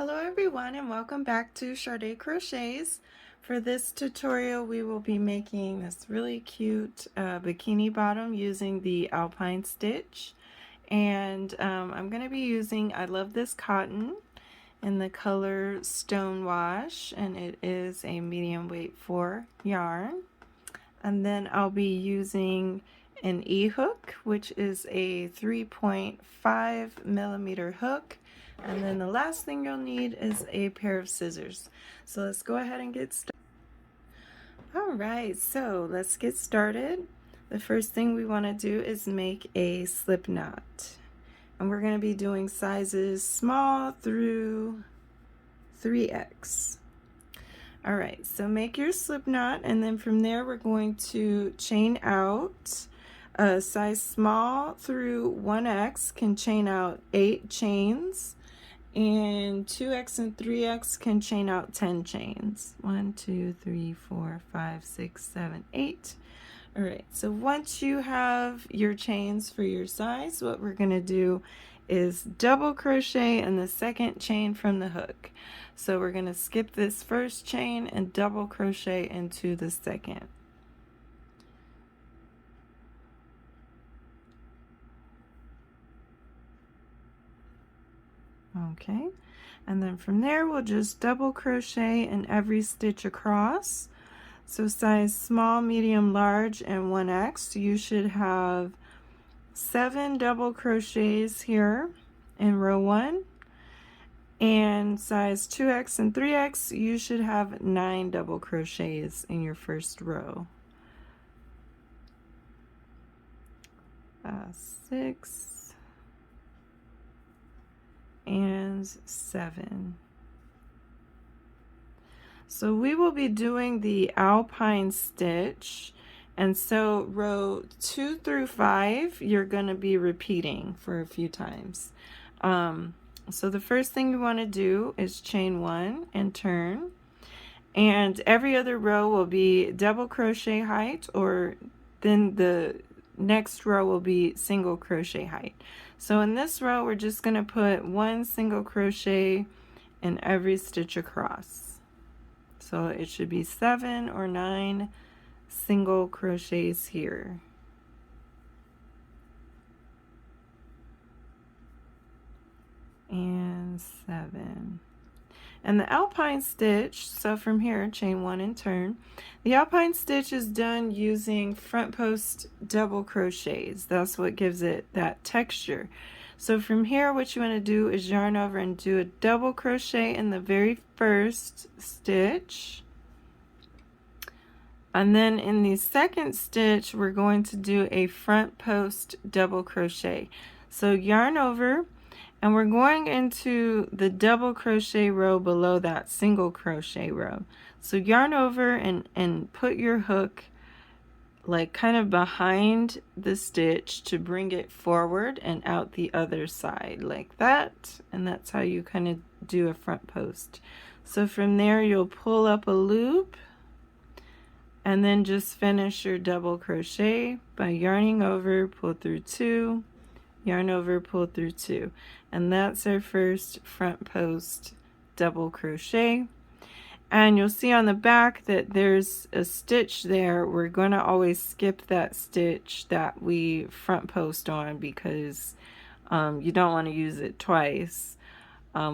Hello everyone and welcome back to Sade Crochets. For this tutorial we will be making this really cute bikini bottom using the Alpine Stitch, and I'm going to be using, I love this cotton in the color Stone Wash, and it is a medium weight 4 yarn. And then I'll be using an E-hook, which is a 3.5 millimeter hook. And then the last thing you'll need is a pair of scissors. So let's go ahead and get started. Alright, so let's get started. The first thing we want to do is make a slip knot. And we're going to be doing sizes small through 3X. Alright, so make your slip knot, and then from there we're going to chain out. Size small through 1X can chain out 8 chains, and 2X and 3X can chain out 10 chains. 1, 2, 3, 4, 5, 6, 7, 8. Alright, so once you have your chains for your size, what we're going to do is double crochet in the second chain from the hook. So we're going to skip this first chain and double crochet into the second. Okay, and then from there we'll just double crochet in every stitch across. So size small, medium, large, and 1X, you should have 7 double crochets here in row 1, and size 2X and 3X, you should have 9 double crochets in your first row. 6 and 7. So we will be doing the Alpine stitch, and so row 2 through 5 you're going to be repeating for a few times. So the first thing you want to do is chain 1 and turn, and every other row will be double crochet height, or then the next row will be single crochet height. So in this row we're just going to put 1 single crochet in every stitch across. So it should be 7 or 9 single crochets here. And 7. And the Alpine stitch, so from here chain 1 and turn. The Alpine stitch is done using front post double crochets. That's what gives it that texture. So from here what you want to do is yarn over and do a double crochet in the very first stitch. And then in the second stitch we're going to do a front post double crochet. So yarn over, and we're going into the double crochet row below that single crochet row. So yarn over and put your hook like kind of behind the stitch to bring it forward and out the other side like that, and that's how you kind of do a front post. So from there you'll pull up a loop and then just finish your double crochet by yarning over, pull through 2, yarn over, pull through 2, and that's our first front post double crochet. And you'll see on the back that there's a stitch there. We're going to always skip that stitch that we front post on because you don't want to use it twice.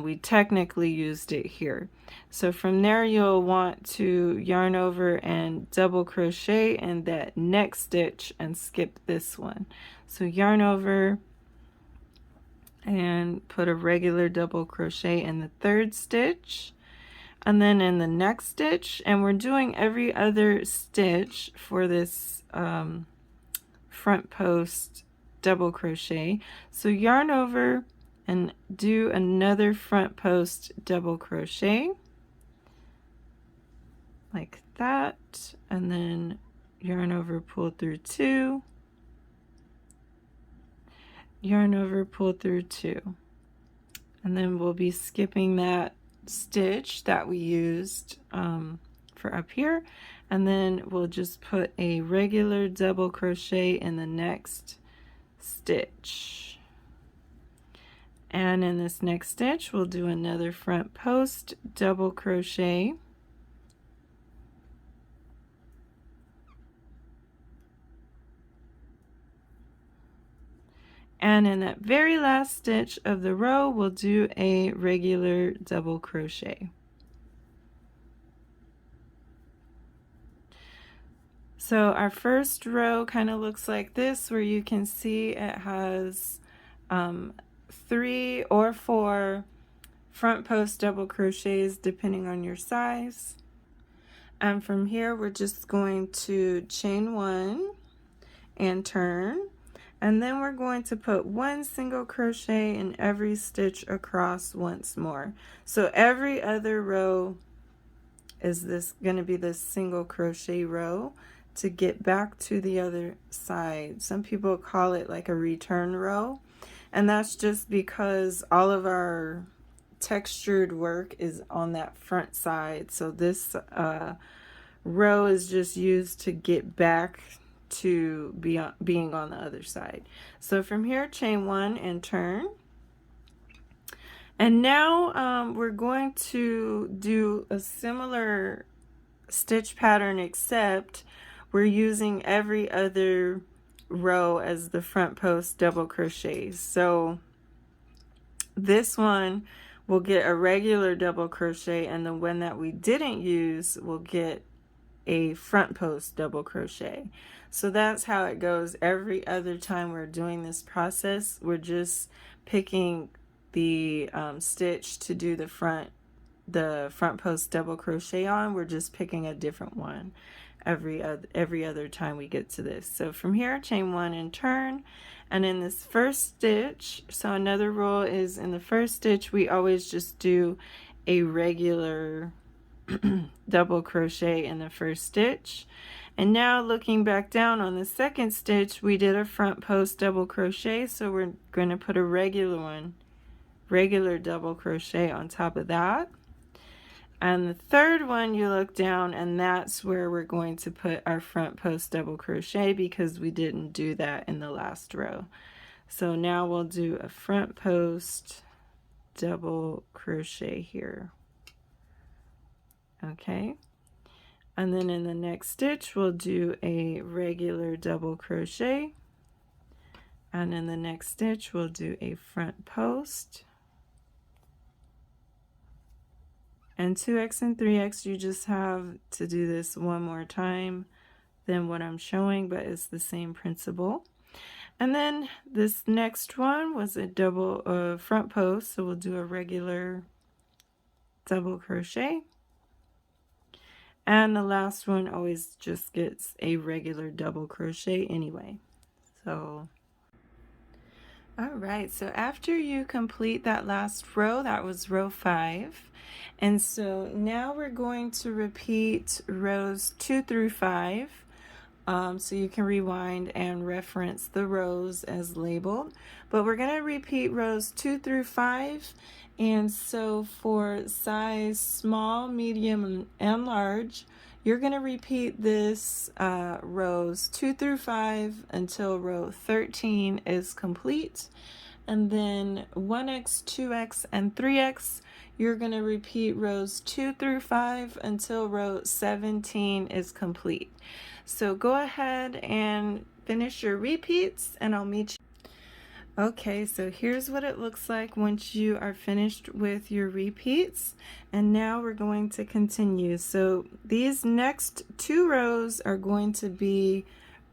We technically used it here. So from there you'll want to yarn over and double crochet in that next stitch and skip this one. So yarn over and put a regular double crochet in the third stitch, and then in the next stitch, and we're doing every other stitch for this front post double crochet. So yarn over and do another front post double crochet like that, and then yarn over, pull through 2, yarn over, pull through 2, and then we'll be skipping that stitch that we used for up here, and then we'll just put a regular double crochet in the next stitch. And in this next stitch we'll do another front post double crochet, and in that very last stitch of the row we'll do a regular double crochet. So our first row kind of looks like this, where you can see it has 3 or 4 front post double crochets depending on your size. And from here we're just going to chain 1 and turn, and then we're going to put 1 single crochet in every stitch across once more. So every other row is going to be this single crochet row to get back to the other side. Some people call it like a return row, and that's just because all of our textured work is on that front side. So this row is just used to get back to being on the other side. So from here, chain 1 and turn. And now we're going to do a similar stitch pattern, except we're using every other row as the front post double crochets. So this one will get a regular double crochet, and the one that we didn't use will get a front post double crochet. So that's how it goes every other time we're doing this process. We're just picking the stitch to do the front post double crochet on. We're just picking a different one every other time we get to this. So from here, chain 1 and turn, and in this first stitch, so another rule is in the first stitch we always just do a regular double crochet in the first stitch. And now looking back down on the second stitch, we did a front post double crochet, so we're going to put a regular double crochet on top of that. And the third one, you look down, and that's where we're going to put our front post double crochet, because we didn't do that in the last row. So now we'll do a front post double crochet here. Okay, and then in the next stitch we'll do a regular double crochet, and in the next stitch we'll do a front post. And 2x and 3x, you just have to do this one more time than what I'm showing, but it's the same principle. And then this next one was a double front post, so we'll do a regular double crochet. And the last one always just gets a regular double crochet anyway. So alright, so after you complete that last row, that was row 5, and so now we're going to repeat rows 2 through 5, so you can rewind and reference the rows as labeled, but we're going to repeat rows 2 through 5. And so for size small, medium, and large, you're going to repeat this rows 2 through 5 until row 13 is complete. And then 1x, 2x, and 3x, you're going to repeat rows 2 through 5 until row 17 is complete. So go ahead and finish your repeats, and I'll meet you. Okay, so here's what it looks like once you are finished with your repeats, and now we're going to continue. So these next 2 rows are going to be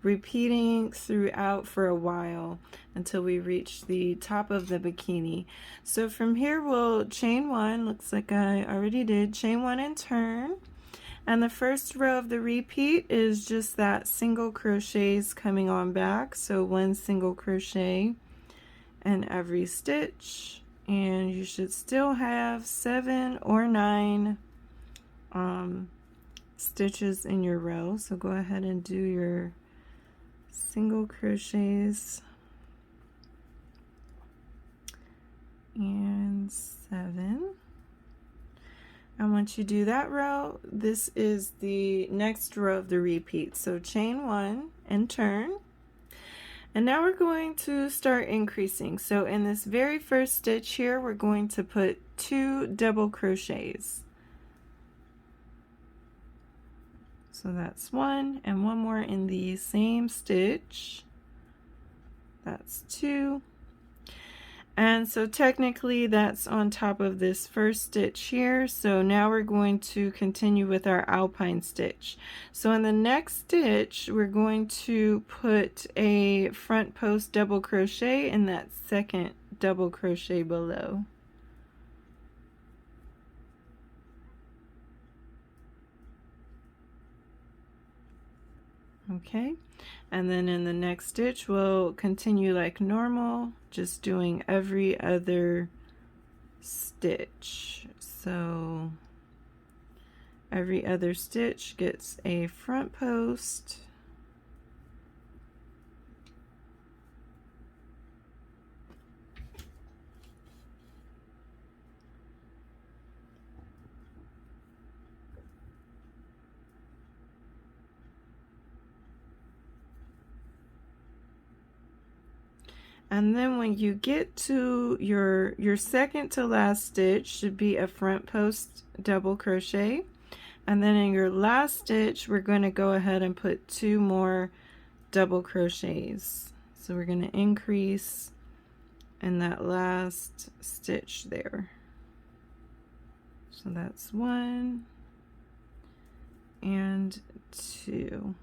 repeating throughout for a while until we reach the top of the bikini. So from here we'll chain 1, looks like I already did, chain 1 and turn. And the first row of the repeat is just that single crochets coming on back, so 1 single crochet in every stitch, and you should still have 7 or 9 stitches in your row. So go ahead and do your single crochets and 7. And once you do that row, this is the next row of the repeat. So chain 1 and turn, And now we're going to start increasing. So in this very first stitch here, we're going to put 2 double crochets. So that's 1 and 1 more in the same stitch. That's 2. And so technically that's on top of this first stitch here. So now we're going to continue with our Alpine stitch. So in the next stitch, we're going to put a front post double crochet in that second double crochet below. Okay, and then in the next stitch we'll continue like normal, just doing every other stitch. So every other stitch gets a front post, and then when you get to your second to last stitch should be a front post double crochet, and then in your last stitch we're going to go ahead and put 2 more double crochets. So we're going to increase in that last stitch there. So that's 1 and 2.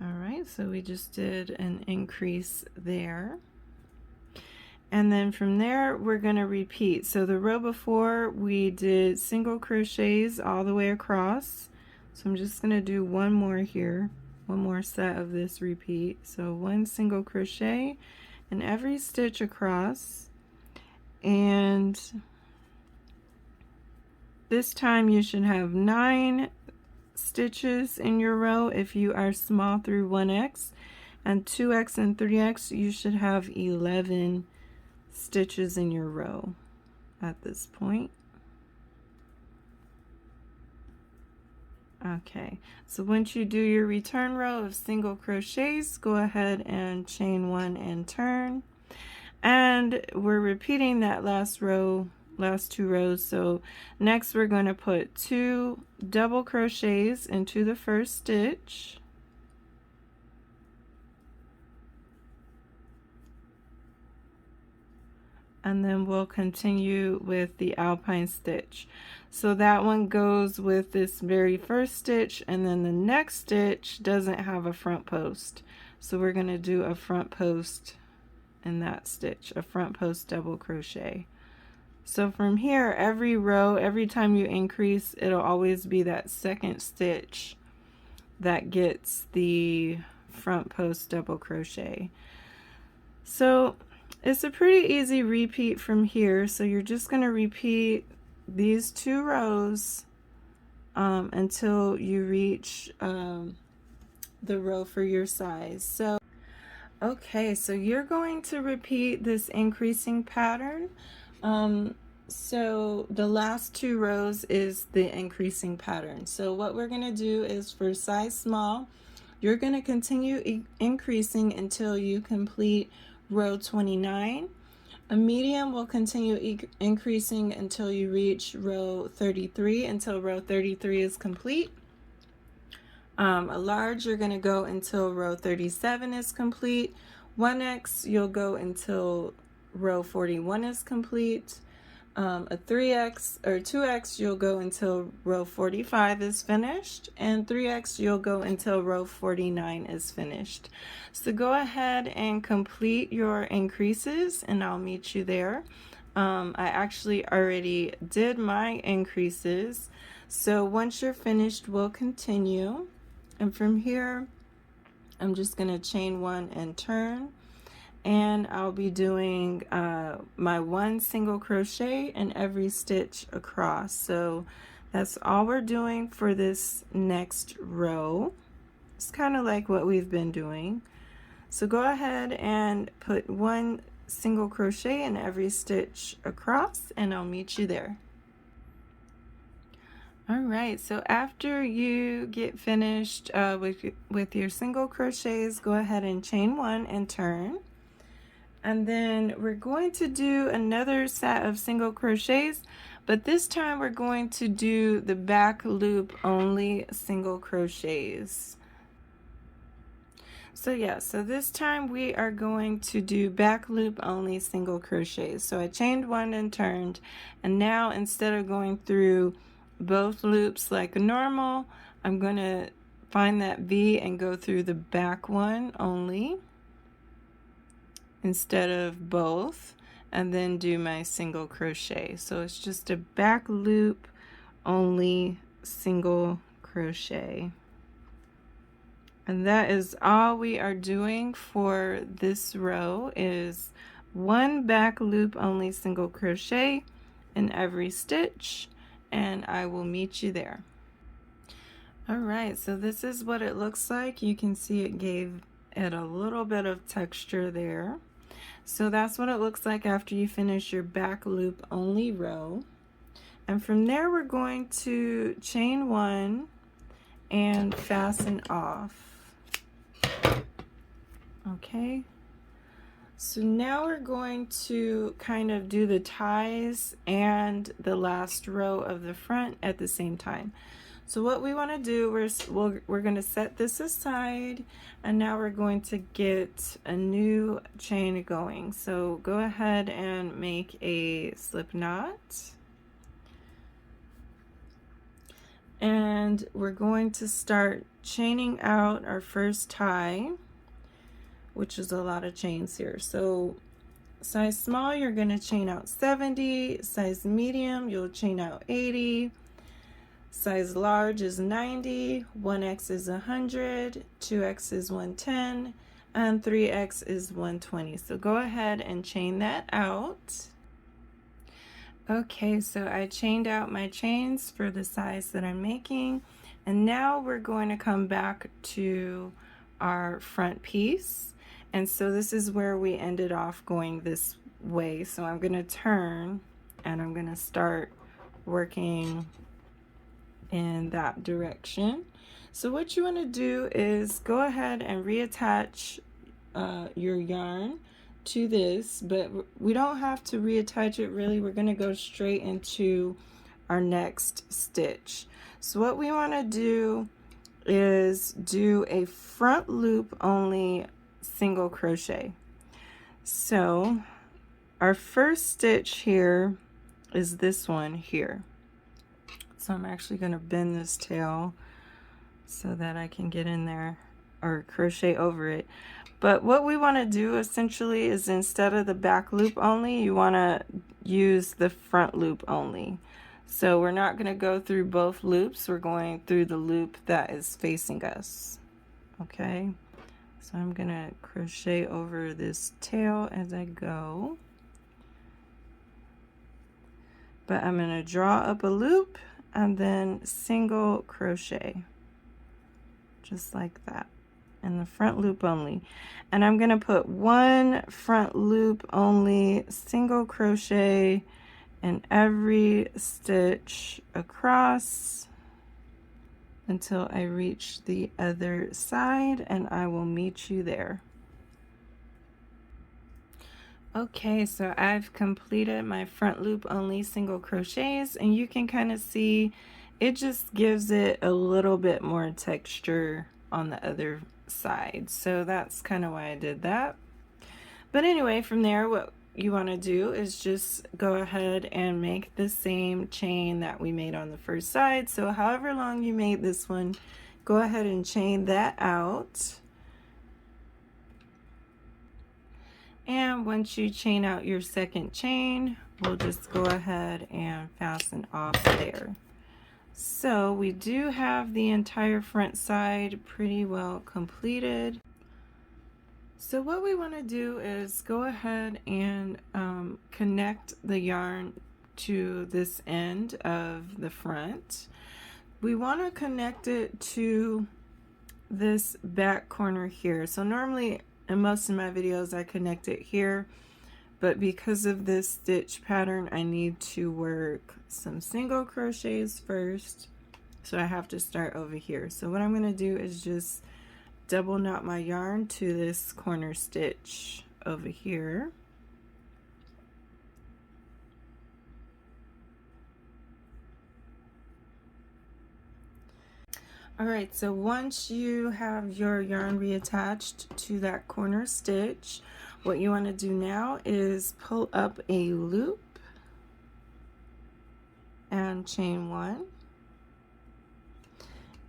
All right, so we just did an increase there. And then from there, we're going to repeat. So the row before, we did single crochets all the way across. So I'm just going to do 1 more here, 1 more set of this repeat. So 1 single crochet in every stitch across. And this time you should have 9 stitches in your row if you are small through 1x, and 2x and 3x you should have 11 stitches in your row at this point. Okay, so once you do your return row of single crochets, go ahead and chain 1 and turn, and we're repeating that last row, last 2 rows. So next we're going to put 2 double crochets into the first stitch, and then we'll continue with the Alpine stitch. So that one goes with this very first stitch, and then the next stitch doesn't have a front post, so we're going to do a front post in that stitch, a front post double crochet. So from here, every row, every time you increase, it'll always be that second stitch that gets the front post double crochet. So it's a pretty easy repeat from here. So you're just going to repeat these 2 rows until you reach the row for your size. So okay, so you're going to repeat this increasing pattern. So the last 2 rows is the increasing pattern. So what we're going to do is, for size small, you're going to continue increasing until you complete row 29. A medium will continue increasing until you reach row 33, until row 33 is complete. A large, you're going to go until row 37 is complete. 1x, you'll go until row 41 is complete. A 3x or 2x, you'll go until row 45 is finished, and 3x, you'll go until row 49 is finished. So go ahead and complete your increases, and I'll meet you there. I actually already did my increases, so once you're finished, we'll continue. And from here, I'm just going to chain 1 and turn, and I'll be doing my 1 single crochet in every stitch across. So that's all we're doing for this next row. It's kind of like what we've been doing. So go ahead and put 1 single crochet in every stitch across, and I'll meet you there. All right, so after you get finished with your single crochets, go ahead and chain one and turn. And then we're going to do another set of single crochets, but this time we're going to do the back loop only single crochets. So yeah, so this time we are going to do back loop only single crochets. So I chained one and turned, and now instead of going through both loops like normal, I'm going to find that V and go through the back one only instead of both, and then do my single crochet. So it's just a back loop only single crochet. And that is all we are doing for this row, is one back loop only single crochet in every stitch, and I will meet you there. Alright, so this is what it looks like. You can see it gave it a little bit of texture there. So that's what it looks like after you finish your back loop only row. And from there we're going to chain one and fasten off. Okay, so now we're going to kind of do the ties and the last row of the front at the same time. So what we want to do is we're going to set this aside, and now we're going to get a new chain going. So go ahead and make a slip knot, and we're going to start chaining out our first tie, which is a lot of chains here. So size small, you're going to chain out 70, size medium, you'll chain out 80, size large is 90, 1x is 100, 2x is 110, and 3x is 120. So go ahead and chain that out. Okay, so I chained out my chains for the size that I'm making, and now we're going to come back to our front piece. And so this is where we ended off going this way. So I'm going to turn and I'm going to start working in that direction. So what you want to do is go ahead and reattach your yarn to this, but we don't have to reattach it really. We're going to go straight into our next stitch. So what we want to do is do a front loop only single crochet. So our first stitch here is this one here. So I'm actually going to bend this tail so that I can get in there or crochet over it. But what we want to do essentially is, instead of the back loop only, you want to use the front loop only. So we're not going to go through both loops, we're going through the loop that is facing us. Okay, so I'm going to crochet over this tail as I go. But I'm going to draw up a loop and then single crochet, just like that, in the front loop only. And I'm going to put one front loop only single crochet in every stitch across until I reach the other side, and I will meet you there. Okay, so I've completed my front loop only single crochets, and you can kind of see it just gives it a little bit more texture on the other side. So that's kind of why I did that. But anyway, from there, what you want to do is just go ahead and make the same chain that we made on the first side. So however long you made this one, go ahead and chain that out. And once you chain out your second chain, we'll just go ahead and fasten off there. So we do have the entire front side pretty well completed. So what we want to do is go ahead and connect the yarn to this end of the front. We want to connect it to this back corner here. So normally in most of my videos I connect it here, but because of this stitch pattern I need to work some single crochets first So I have to start over here. So what I'm going to do is just double knot my yarn to this corner stitch over here. Alright, so once you have your yarn reattached to that corner stitch, what you want to do now is pull up a loop and chain one.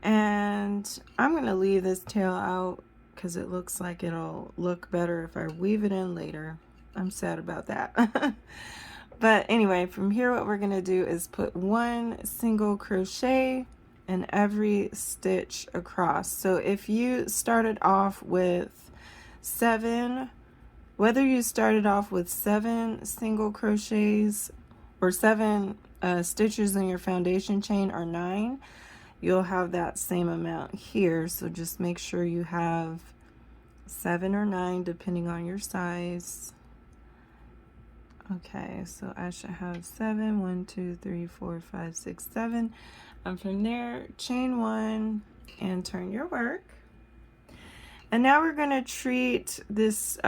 And I'm going to leave this tail out because it looks like it'll look better if I weave it in later. I'm sad about that. But anyway, from here what we're going to do is put one single crochet in every stitch across. So if you started off with 7, whether you started off with 7 single crochets or 7 stitches in your foundation chain or 9, you'll have that same amount here. So just make sure you have 7 or 9 depending on your size. Okay, so I should have 7, 1, 2, 3, 4, 5, 6, 7. And from there, chain 1 and turn your work. And now we're going to treat this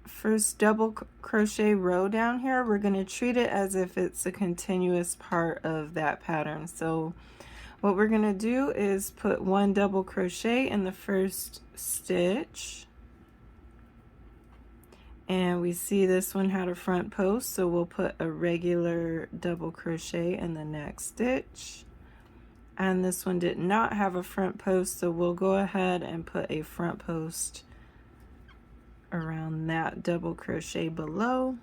first double crochet row down here. We're going to treat it as if it's a continuous part of that pattern. So what we're going to do is put 1 double crochet in the first stitch. And we see this one had a front post, so we'll put a regular double crochet in the next stitch. And this one did not have a front post, so we'll go ahead and put a front post around that double crochet below.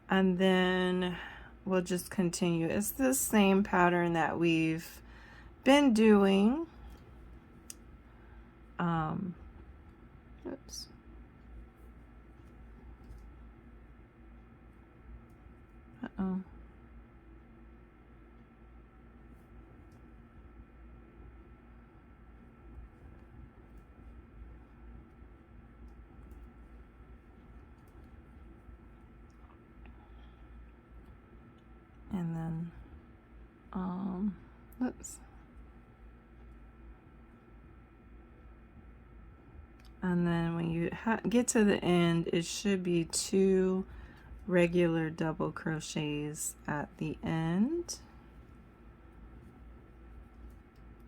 And then we'll just continue. It's the same pattern that we've been doing. Oops. Uh-oh. And then, oops. And then when you get to the end, it should be 2 regular double crochets at the end,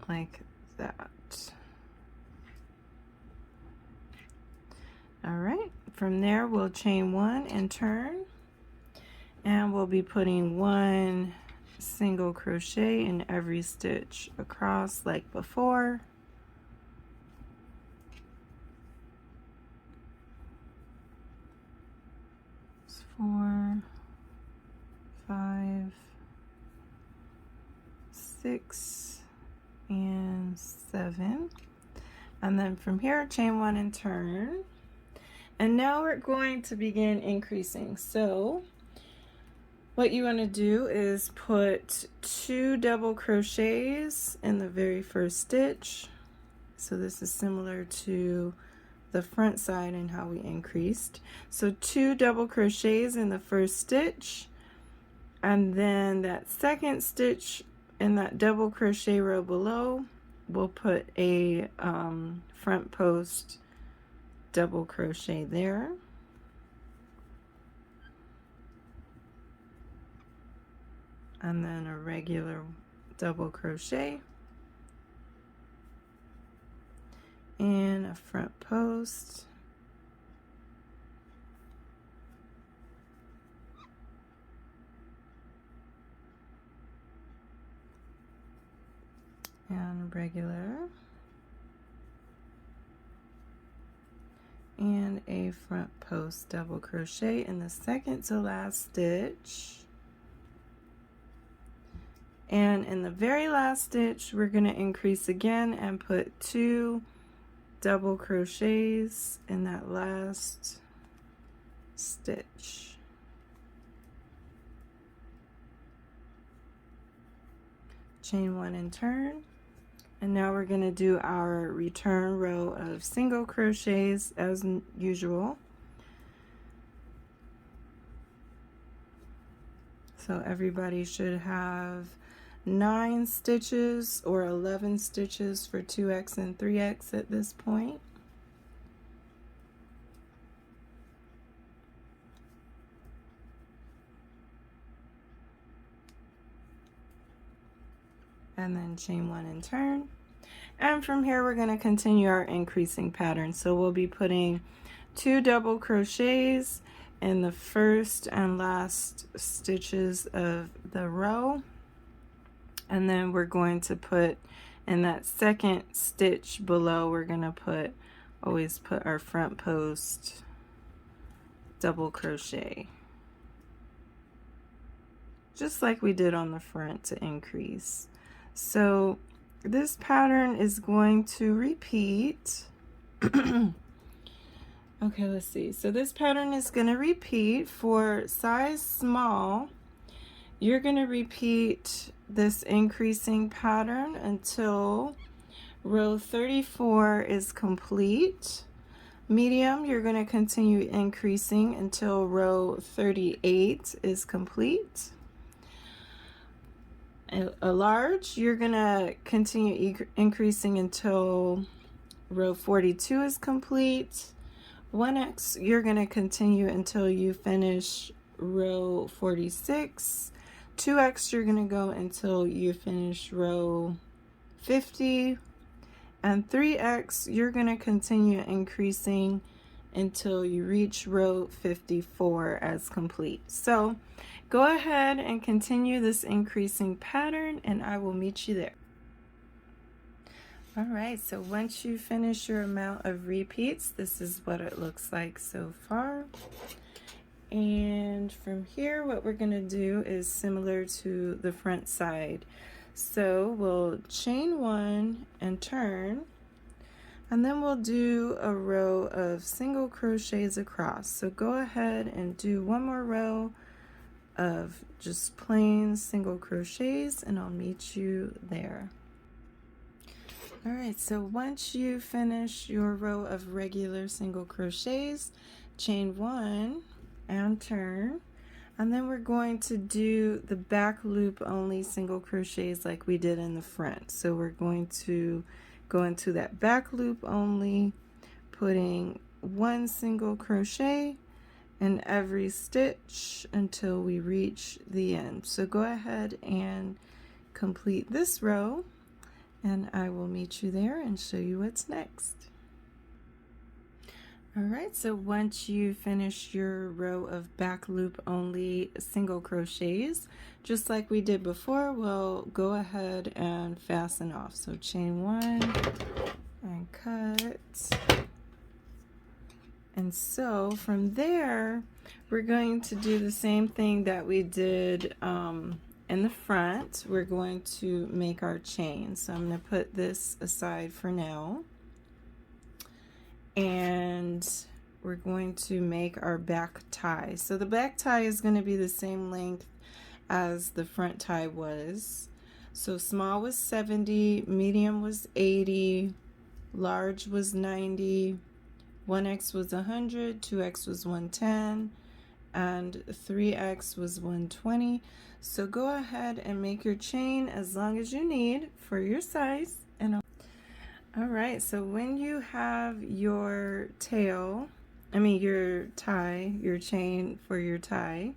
like that. All right, from there we'll chain 1 and turn, and we'll be putting 1 single crochet in every stitch across like before. It's 4, 5, 6, and 7. And then from here, chain 1 and turn. And now we're going to begin increasing. So what you want to do is put 2 double crochets in the very first stitch. So this is similar to the front side and how we increased. So 2 double crochets in the first stitch, and then that second stitch in that double crochet row below, we'll put a front post double crochet there. And then a regular double crochet and a front post, and regular, and a front post double crochet in the second to last stitch. And in the very last stitch, we're going to increase again and put 2 double crochets in that last stitch. Chain 1 and turn. And now we're going to do our return row of single crochets as usual. So everybody should have 9 stitches or 11 stitches for 2x and 3x at this point. And then chain 1 and turn. And from here we're going to continue our increasing pattern. So we'll be putting 2 double crochets in the first and last stitches of the row, and then we're going to put in that second stitch below, we're going to always put our front post double crochet, just like we did on the front to increase. So this pattern is going to repeat. Okay, let's see. So this pattern is going to repeat for size small. You're going to repeat this increasing pattern until row 34 is complete. Medium, you're going to continue increasing until row 38 is complete. A large, you're going to continue increasing until row 42 is complete. 1x, you're going to continue until you finish row 46. 2x, you're going to go until you finish row 50. And 3x, you're going to continue increasing until you reach row 54 as complete. So go ahead and continue this increasing pattern, and I will meet you there. All right, so once you finish your amount of repeats, this is what it looks like so far. And from here, what we're going to do is similar to the front side. So we'll chain 1 and turn, and then we'll do a row of single crochets across. So go ahead and do one more row of just plain single crochets, and I'll meet you there. All right, so once you finish your row of regular single crochets, chain 1 and turn, and then we're going to do the back loop only single crochets like we did in the front. So we're going to go into that back loop only, putting 1 single crochet in every stitch until we reach the end. So go ahead and complete this row, and I will meet you there and show you what's next. All right, so once you finish your row of back loop only single crochets, just like we did before, we'll go ahead and fasten off. So chain 1 and cut. And so from there, we're going to do the same thing that we did in the front. We're going to make our chain. So I'm going to put this aside for now. And we're going to make our back tie. So the back tie is going to be the same length as the front tie was. So small was 70, medium was 80, large was 90, 1x was 100, 2x was 110, and 3x was 120. So go ahead and make your chain as long as you need for your size. And all right, so when you have your tail, your tie, your chain for your tie,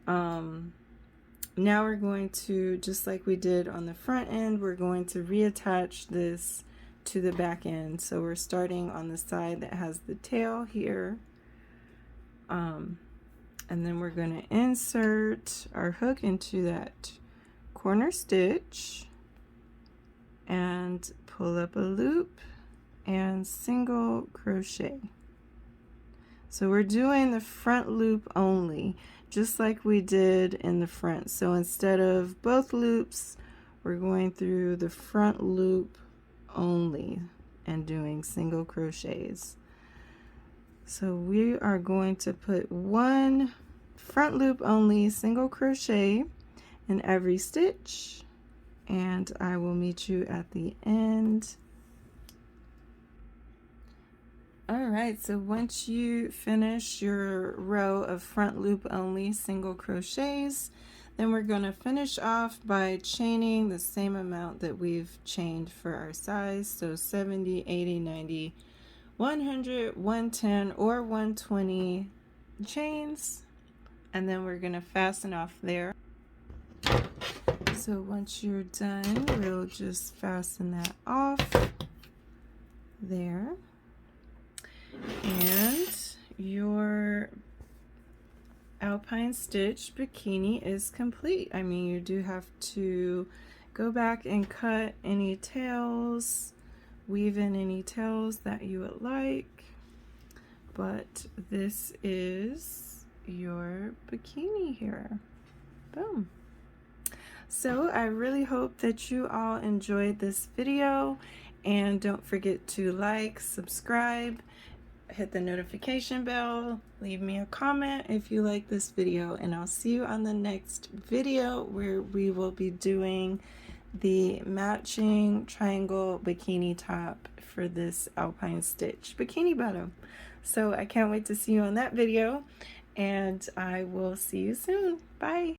now we're going to, just like we did on the front end, we're going to reattach this to the back end. So we're starting on the side that has the tail here, and then we're going to insert our hook into that corner stitch and pull up a loop and single crochet. So we're doing the front loop only, just like we did in the front. So instead of both loops, we're going through the front loop only and doing single crochets. So we are going to put 1 front loop only single crochet in every stitch, and I will meet you at the end. All right, so once you finish your row of front loop only single crochets, Then we're going to finish off by chaining the same amount that we've chained for our size. So 70, 80, 90, 100, 110, or 120 chains. And then we're going to fasten off there. So once you're done, we'll just fasten that off there. And your Alpine Stitch Bikini is complete. I mean, you do have to go back and cut any tails, weave in any tails that you would like, but this is your bikini here. Boom. So I really hope that you all enjoyed this video, and don't forget to like, subscribe, hit the notification bell, leave me a comment if you like this video, and I'll see you on the next video where we will be doing the matching triangle bikini top for this Alpine Stitch Bikini Bottom. So I can't wait to see you on that video, and I will see you soon. Bye.